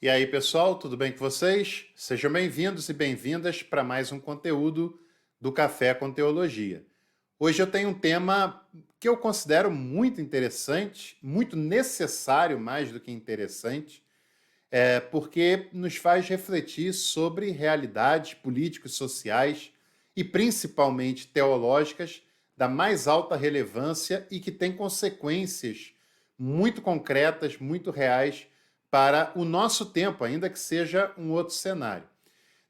E aí, pessoal, tudo bem com vocês? Sejam bem-vindos e bem-vindas para mais um conteúdo do Café com Teologia. Hoje eu tenho um tema que eu considero muito interessante, muito necessário mais do que interessante, porque nos faz refletir sobre realidades políticos, sociais e principalmente teológicas da mais alta relevância e que têm consequências muito concretas, muito reais para o nosso tempo, ainda que seja um outro cenário.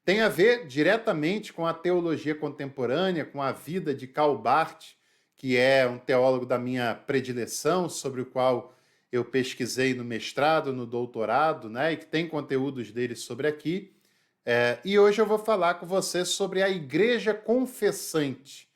Tem a ver diretamente com a teologia contemporânea, com a vida de Karl Barth, que é um teólogo da minha predileção, sobre o qual eu pesquisei no mestrado, no doutorado, né, e que tem conteúdos dele sobre aqui. E hoje eu vou falar com você sobre a Igreja Confessante.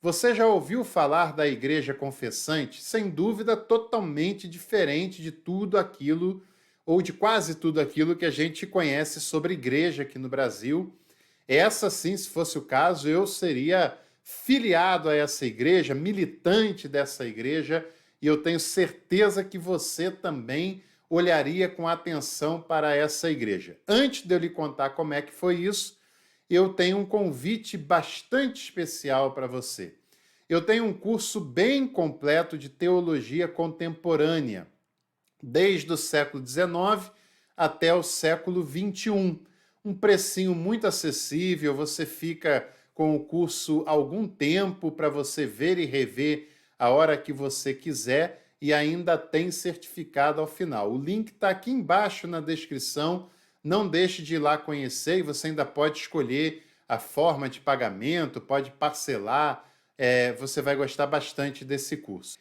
Você já ouviu falar da Igreja Confessante? Sem dúvida, totalmente diferente de tudo aquilo, ou de quase tudo aquilo que a gente conhece sobre igreja aqui no Brasil. Essa, sim, se fosse o caso, eu seria filiado a essa igreja, militante dessa igreja, e eu tenho certeza que você também olharia com atenção para essa igreja. Antes de eu lhe contar como é que foi isso, eu tenho um convite bastante especial para você. Eu tenho um curso bem completo de teologia contemporânea, desde o século XIX até o século XXI. Um precinho muito acessível, você fica com o curso algum tempo para você ver e rever a hora que você quiser e ainda tem certificado ao final. O link está aqui embaixo na descrição. Não deixe de ir lá conhecer e você ainda pode escolher a forma de pagamento, pode parcelar. Você vai gostar bastante desse curso.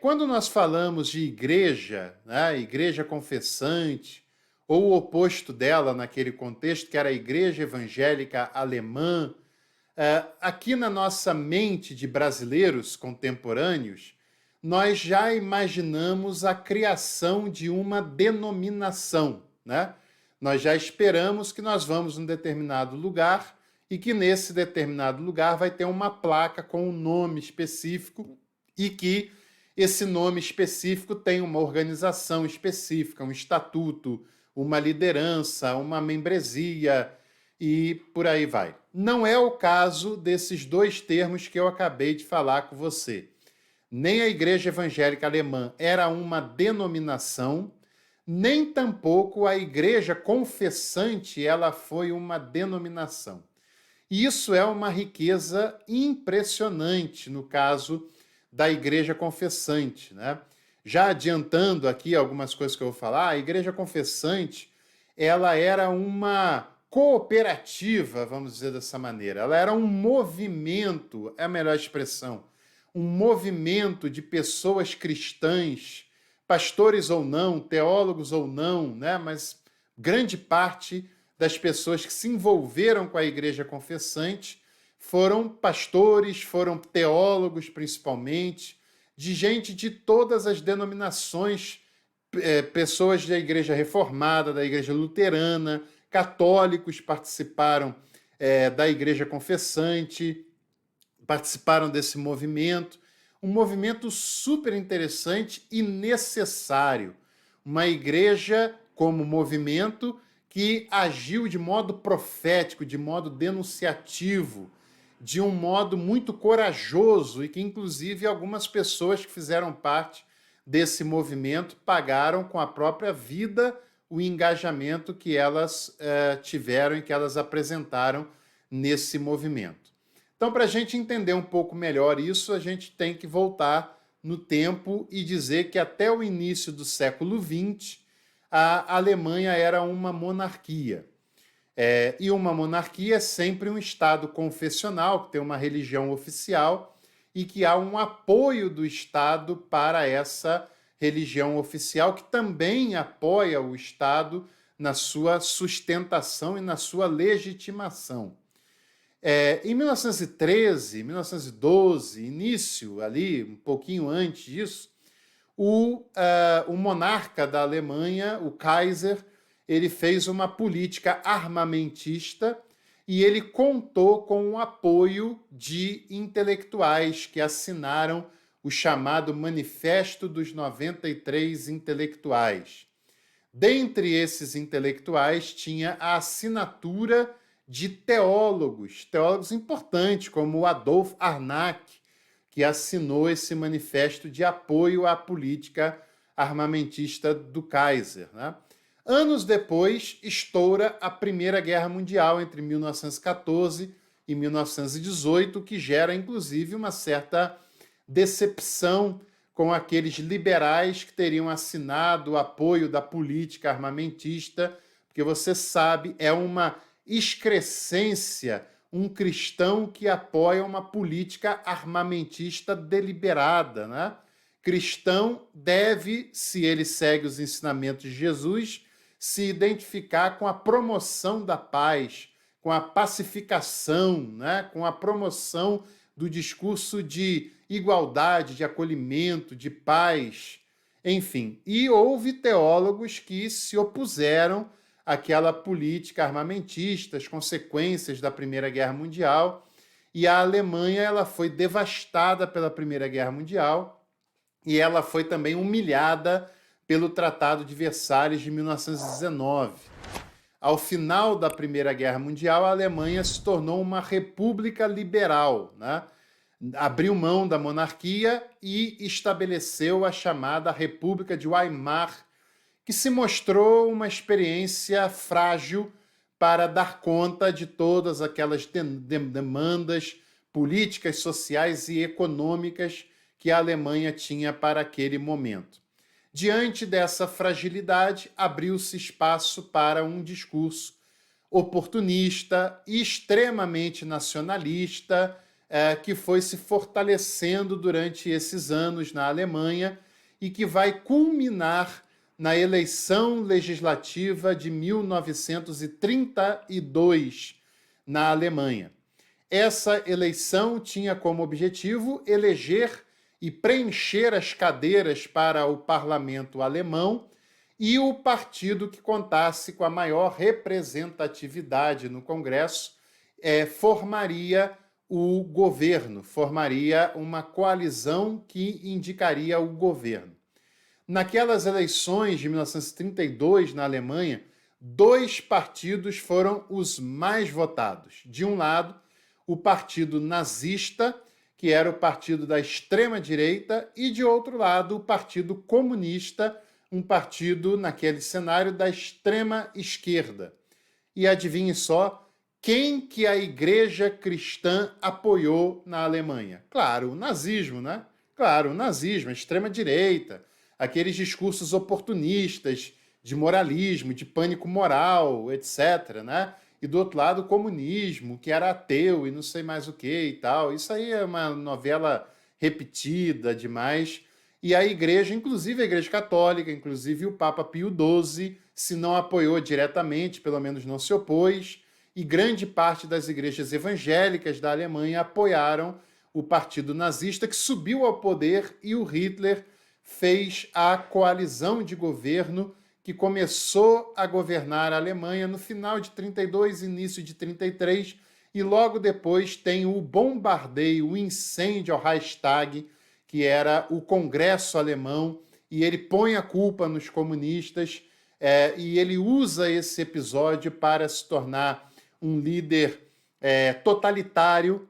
Quando nós falamos de igreja, né, igreja confessante, ou o oposto dela naquele contexto, que era a igreja evangélica alemã, aqui na nossa mente de brasileiros contemporâneos, nós já imaginamos a criação de uma denominação, né? Nós já esperamos que nós vamos num determinado lugar e que nesse determinado lugar vai ter uma placa com um nome específico e que esse nome específico tem uma organização específica, um estatuto, uma liderança, uma membresia e por aí vai. Não é o caso desses dois termos que eu acabei de falar com você. Nem a Igreja Evangélica Alemã era uma denominação, nem tampouco a Igreja Confessante ela foi uma denominação. E isso é uma riqueza impressionante no caso da Igreja Confessante, né? Já adiantando aqui algumas coisas que eu vou falar, a Igreja Confessante ela era uma cooperativa, vamos dizer dessa maneira. Ela era um movimento, é a melhor expressão, um movimento de pessoas cristãs, pastores ou não, teólogos ou não, né? Mas grande parte das pessoas que se envolveram com a Igreja Confessante foram pastores, foram teólogos principalmente, de gente de todas as denominações, pessoas da Igreja Reformada, da Igreja Luterana, católicos participaram da Igreja Confessante, participaram desse movimento, um movimento super interessante e necessário. Uma igreja como movimento que agiu de modo profético, de modo denunciativo, de um modo muito corajoso e que, inclusive, algumas pessoas que fizeram parte desse movimento pagaram com a própria vida o engajamento que elas tiveram e que elas apresentaram nesse movimento. Então, para a gente entender um pouco melhor isso, a gente tem que voltar no tempo e dizer que até o início do século XX, a Alemanha era uma monarquia. E uma monarquia é sempre um Estado confessional, que tem uma religião oficial e que há um apoio do Estado para essa religião oficial, que também apoia o Estado na sua sustentação e na sua legitimação. Em 1913, 1912, início ali, um pouquinho antes disso, o monarca da Alemanha, o Kaiser, ele fez uma política armamentista e ele contou com o apoio de intelectuais que assinaram o chamado Manifesto dos 93 Intelectuais. Dentre esses intelectuais tinha a assinatura de teólogos importantes, como o Adolf Harnack, que assinou esse manifesto de apoio à política armamentista do Kaiser, né? Anos depois, estoura a Primeira Guerra Mundial, entre 1914 e 1918, que gera, inclusive, uma certa decepção com aqueles liberais que teriam assinado o apoio da política armamentista, porque você sabe, é uma excrescência um cristão que apoia uma política armamentista deliberada, né? Cristão deve, se ele segue os ensinamentos de Jesus, se identificar com a promoção da paz, com a pacificação, né? Com a promoção do discurso de igualdade, de acolhimento, de paz, enfim. E houve teólogos que se opuseram àquela política armamentista, as consequências da Primeira Guerra Mundial, e a Alemanha ela foi devastada pela Primeira Guerra Mundial e ela foi também humilhada pelo Tratado de Versalhes de 1919. Ao final da Primeira Guerra Mundial, a Alemanha se tornou uma república liberal, né? Abriu mão da monarquia e estabeleceu a chamada República de Weimar, que se mostrou uma experiência frágil para dar conta de todas aquelas demandas políticas, sociais e econômicas que a Alemanha tinha para aquele momento. Diante dessa fragilidade, abriu-se espaço para um discurso oportunista e extremamente nacionalista, que foi se fortalecendo durante esses anos na Alemanha e que vai culminar na eleição legislativa de 1932 na Alemanha. Essa eleição tinha como objetivo eleger e preencher as cadeiras para o parlamento alemão e o partido que contasse com a maior representatividade no Congresso formaria o governo, formaria uma coalizão que indicaria o governo. Naquelas eleições de 1932 na Alemanha, 2 partidos foram os mais votados. De um lado, o Partido Nazista, que era o partido da extrema-direita, e de outro lado, o Partido Comunista, um partido, naquele cenário, da extrema-esquerda. E adivinhe só, quem que a igreja cristã apoiou na Alemanha? Claro, o nazismo, né? Claro, o nazismo, a extrema-direita, aqueles discursos oportunistas de moralismo, de pânico moral, etc., né? E do outro lado o comunismo, que era ateu e não sei mais o que e tal. Isso aí é uma novela repetida demais. E a igreja, inclusive a igreja católica, inclusive o Papa Pio XII, se não apoiou diretamente, pelo menos não se opôs, e grande parte das igrejas evangélicas da Alemanha apoiaram o partido nazista, que subiu ao poder, e o Hitler fez a coalizão de governo que começou a governar a Alemanha no final de 32, início de 33, e logo depois tem o bombardeio, o incêndio ao Reichstag, que era o Congresso alemão, e ele põe a culpa nos comunistas, e ele usa esse episódio para se tornar um líder totalitário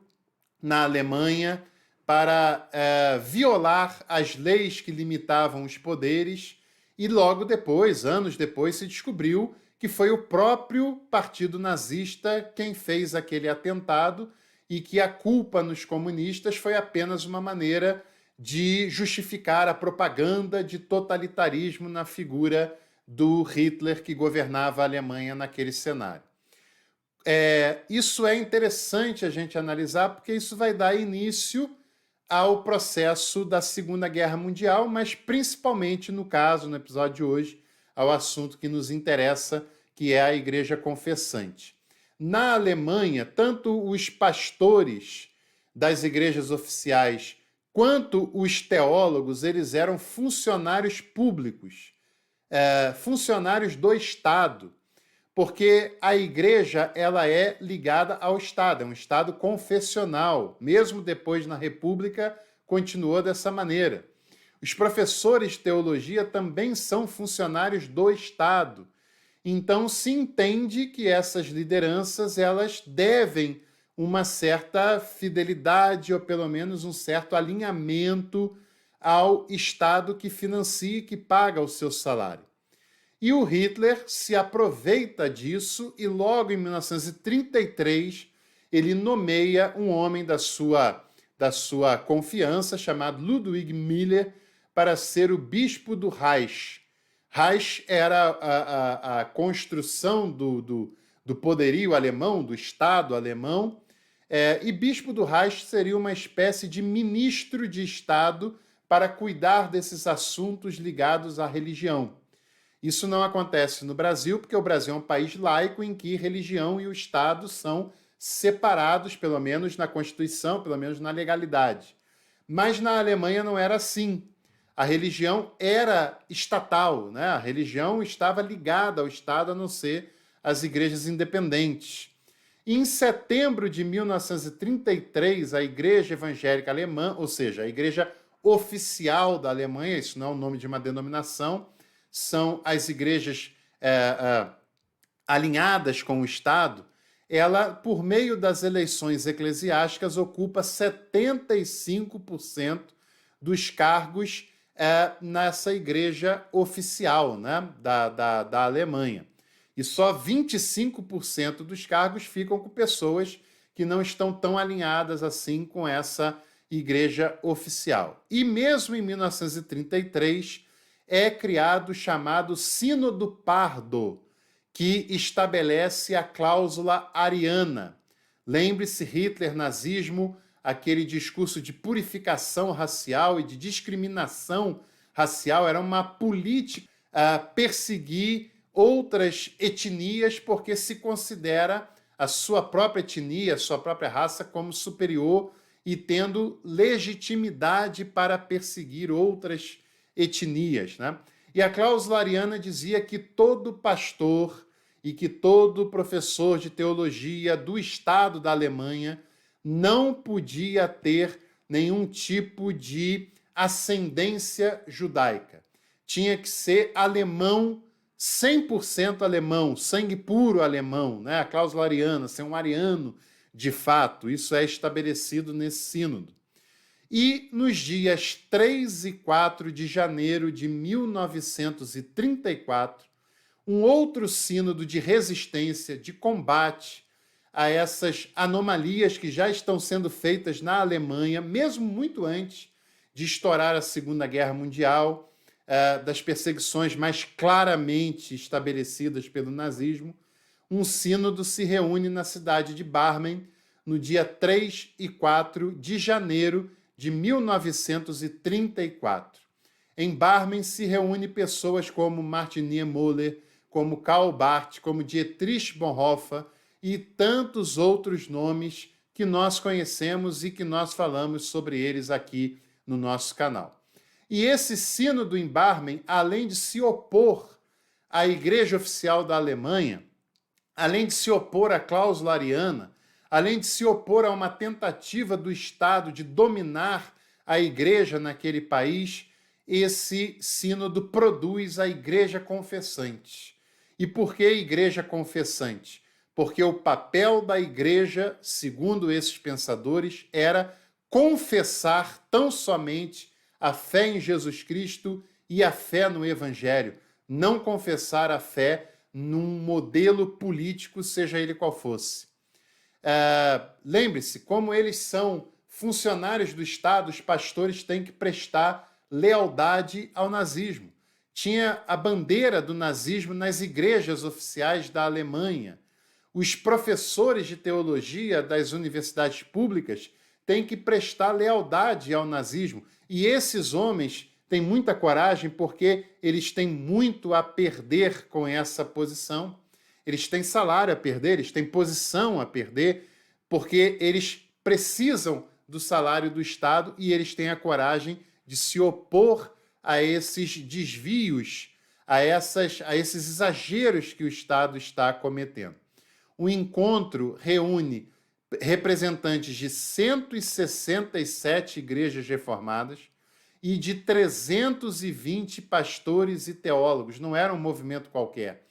na Alemanha, para violar as leis que limitavam os poderes, e logo depois, anos depois, se descobriu que foi o próprio partido nazista quem fez aquele atentado e que a culpa nos comunistas foi apenas uma maneira de justificar a propaganda de totalitarismo na figura do Hitler que governava a Alemanha naquele cenário. Isso é interessante a gente analisar, porque isso vai dar início ao processo da Segunda Guerra Mundial, mas principalmente, no caso, no episódio de hoje, ao assunto que nos interessa, que é a Igreja Confessante. Na Alemanha, tanto os pastores das igrejas oficiais quanto os teólogos, eles eram funcionários públicos, funcionários do Estado, porque a igreja ela é ligada ao Estado, é um Estado confessional, mesmo depois na República continuou dessa maneira. Os professores de teologia também são funcionários do Estado. Então, se entende que essas lideranças elas devem uma certa fidelidade ou pelo menos um certo alinhamento ao Estado que financia e que paga o seu salário. E o Hitler se aproveita disso e logo em 1933 ele nomeia um homem da sua confiança chamado Ludwig Miller para ser o bispo do Reich. Reich era a construção do poderio alemão, do Estado alemão, e bispo do Reich seria uma espécie de ministro de Estado para cuidar desses assuntos ligados à religião. Isso não acontece no Brasil, porque o Brasil é um país laico em que religião e o Estado são separados, pelo menos na Constituição, pelo menos na legalidade. Mas na Alemanha não era assim. A religião era estatal, né? A religião estava ligada ao Estado, a não ser as igrejas independentes. E em setembro de 1933, a Igreja Evangélica Alemã, ou seja, a igreja oficial da Alemanha, isso não é o nome de uma denominação, são as igrejas alinhadas com o Estado, ela, por meio das eleições eclesiásticas, ocupa 75% dos cargos nessa igreja oficial, né, da Alemanha. E só 25% dos cargos ficam com pessoas que não estão tão alinhadas assim com essa igreja oficial. E mesmo em 1933 é criado o chamado Sínodo Pardo, que estabelece a cláusula ariana. Lembre-se, Hitler, nazismo, aquele discurso de purificação racial e de discriminação racial, era uma política perseguir outras etnias porque se considera a sua própria etnia, a sua própria raça como superior e tendo legitimidade para perseguir outras etnias, né? E a cláusula ariana dizia que todo pastor e que todo professor de teologia do Estado da Alemanha não podia ter nenhum tipo de ascendência judaica. Tinha que ser alemão, 100% alemão, sangue puro alemão, né? A cláusula ariana, ser um ariano de fato. Isso é estabelecido nesse sínodo. E nos dias 3 e 4 de janeiro de 1934, um outro sínodo de resistência, de combate a essas anomalias que já estão sendo feitas na Alemanha, mesmo muito antes de estourar a Segunda Guerra Mundial, das perseguições mais claramente estabelecidas pelo nazismo, um sínodo se reúne na cidade de Barmen no dia 3 e 4 de janeiro de 1934. Em Barmen se reúne pessoas como Martin Niemöller, como Karl Barth, como Dietrich Bonhoeffer e tantos outros nomes que nós conhecemos e que nós falamos sobre eles aqui no nosso canal. E esse sínodo em Barmen, além de se opor à Igreja Oficial da Alemanha, além de se opor à cláusula ariana, além de se opor a uma tentativa do Estado de dominar a Igreja naquele país, esse sínodo produz a Igreja Confessante. E por que Igreja Confessante? Porque o papel da Igreja, segundo esses pensadores, era confessar tão somente a fé em Jesus Cristo e a fé no Evangelho, não confessar a fé num modelo político, seja ele qual fosse. Lembre-se, como eles são funcionários do Estado, os pastores têm que prestar lealdade ao nazismo. Tinha a bandeira do nazismo nas igrejas oficiais da Alemanha. Os professores de teologia das universidades públicas têm que prestar lealdade ao nazismo. E esses homens têm muita coragem porque eles têm muito a perder com essa posição. Eles têm salário a perder, eles têm posição a perder, porque eles precisam do salário do Estado e eles têm a coragem de se opor a esses desvios, a esses exageros que o Estado está cometendo. O encontro reúne representantes de 167 igrejas reformadas e de 320 pastores e teólogos. Não era um movimento qualquer.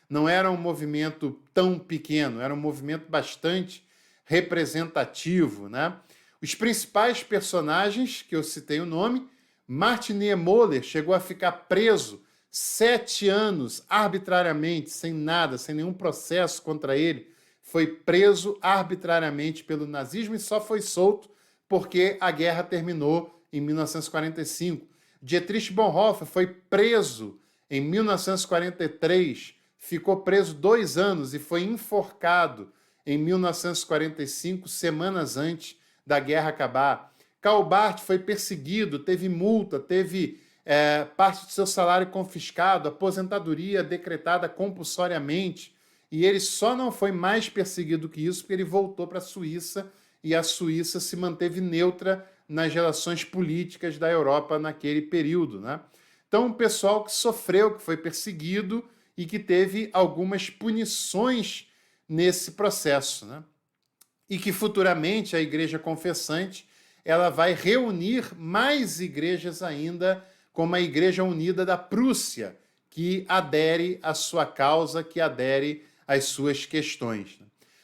Não era um movimento tão pequeno, era um movimento bastante representativo, né? Os principais personagens, que eu citei o nome, Martin Niemöller chegou a ficar preso 7 anos arbitrariamente, sem nada, sem nenhum processo contra ele. Foi preso arbitrariamente pelo nazismo e só foi solto porque a guerra terminou em 1945. Dietrich Bonhoeffer foi preso em 1943, ficou preso 2 anos e foi enforcado em 1945, semanas antes da guerra acabar. Karl Barth foi perseguido, teve multa, teve parte do seu salário confiscado, aposentadoria decretada compulsoriamente, e ele só não foi mais perseguido que isso porque ele voltou para a Suíça, e a Suíça se manteve neutra nas relações políticas da Europa naquele período, né? Então, o pessoal que sofreu, que foi perseguido e que teve algumas punições nesse processo, né? E que futuramente a Igreja Confessante ela vai reunir mais igrejas ainda, como a Igreja Unida da Prússia, que adere à sua causa, que adere às suas questões.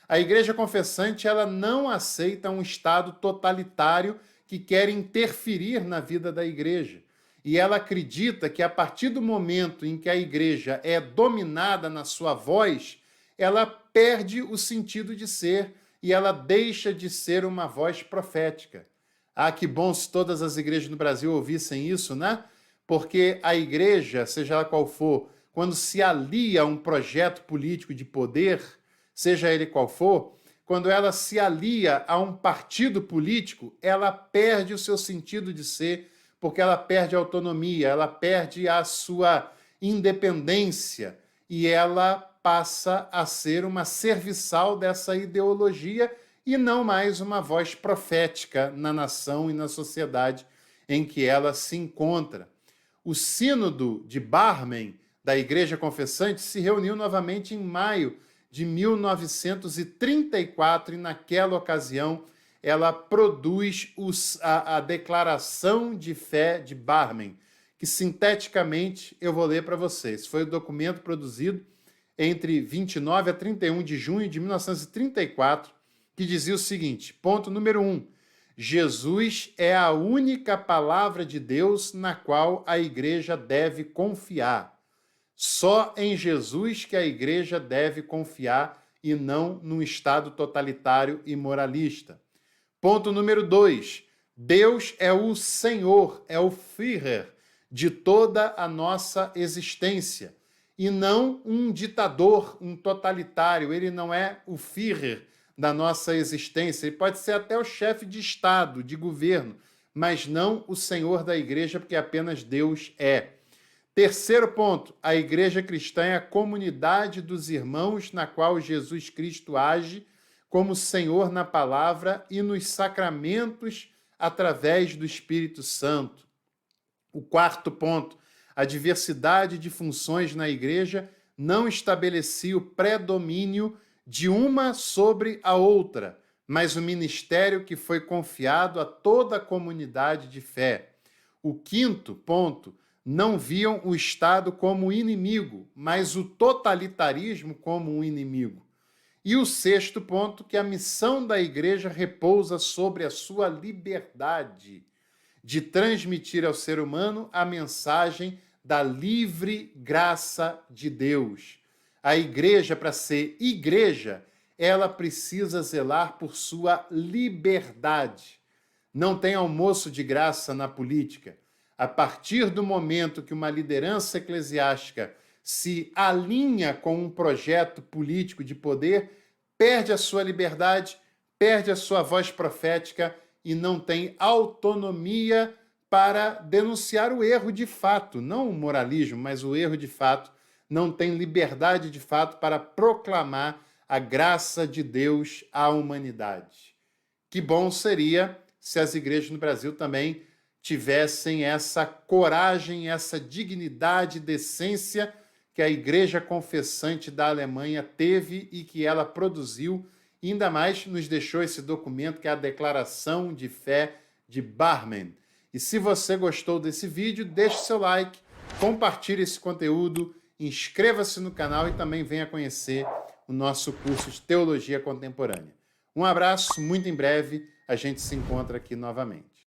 A Igreja Confessante ela não aceita um Estado totalitário que quer interferir na vida da Igreja. E ela acredita que a partir do momento em que a Igreja é dominada na sua voz, ela perde o sentido de ser e ela deixa de ser uma voz profética. Ah, que bom se todas as igrejas no Brasil ouvissem isso, né? Porque a igreja, seja ela qual for, quando se alia a um projeto político de poder, seja ele qual for, quando ela se alia a um partido político, ela perde o seu sentido de ser, porque ela perde a autonomia, ela perde a sua independência e ela passa a ser uma serviçal dessa ideologia e não mais uma voz profética na nação e na sociedade em que ela se encontra. O Sínodo de Barmen, da Igreja Confessante, se reuniu novamente em maio de 1934 e, naquela ocasião, ela produz a Declaração de Fé de Barmen, que, sinteticamente, eu vou ler para vocês. Foi o documento produzido entre 29 a 31 de junho de 1934, que dizia o seguinte, ponto número 1, Jesus é a única palavra de Deus na qual a igreja deve confiar. Só em Jesus que a igreja deve confiar e não num Estado totalitário e moralista. Ponto número 2, Deus é o Senhor, é o Führer de toda a nossa existência e não um ditador, um totalitário. Ele não é o Führer da nossa existência. Ele pode ser até o chefe de Estado, de governo, mas não o Senhor da igreja, porque apenas Deus é. Terceiro ponto, a igreja cristã é a comunidade dos irmãos na qual Jesus Cristo age como Senhor na palavra e nos sacramentos através do Espírito Santo. O quarto ponto, a diversidade de funções na igreja não estabelecia o predomínio de uma sobre a outra, mas o ministério que foi confiado a toda a comunidade de fé. O quinto ponto, não viam o Estado como inimigo, mas o totalitarismo como um inimigo. E o sexto ponto, que a missão da igreja repousa sobre a sua liberdade de transmitir ao ser humano a mensagem da livre graça de Deus. A igreja, para ser igreja, ela precisa zelar por sua liberdade. Não tem almoço de graça na política. A partir do momento que uma liderança eclesiástica se alinha com um projeto político de poder, perde a sua liberdade, perde a sua voz profética e não tem autonomia para denunciar o erro de fato, não o moralismo, mas o erro de fato, não tem liberdade de fato para proclamar a graça de Deus à humanidade. Que bom seria se as igrejas no Brasil também tivessem essa coragem, essa dignidade, decência que a Igreja Confessante da Alemanha teve e que ela produziu, e ainda mais nos deixou esse documento que é a Declaração de Fé de Barmen. E se você gostou desse vídeo, deixe seu like, compartilhe esse conteúdo, inscreva-se no canal e também venha conhecer o nosso curso de Teologia Contemporânea. Um abraço, muito em breve a gente se encontra aqui novamente.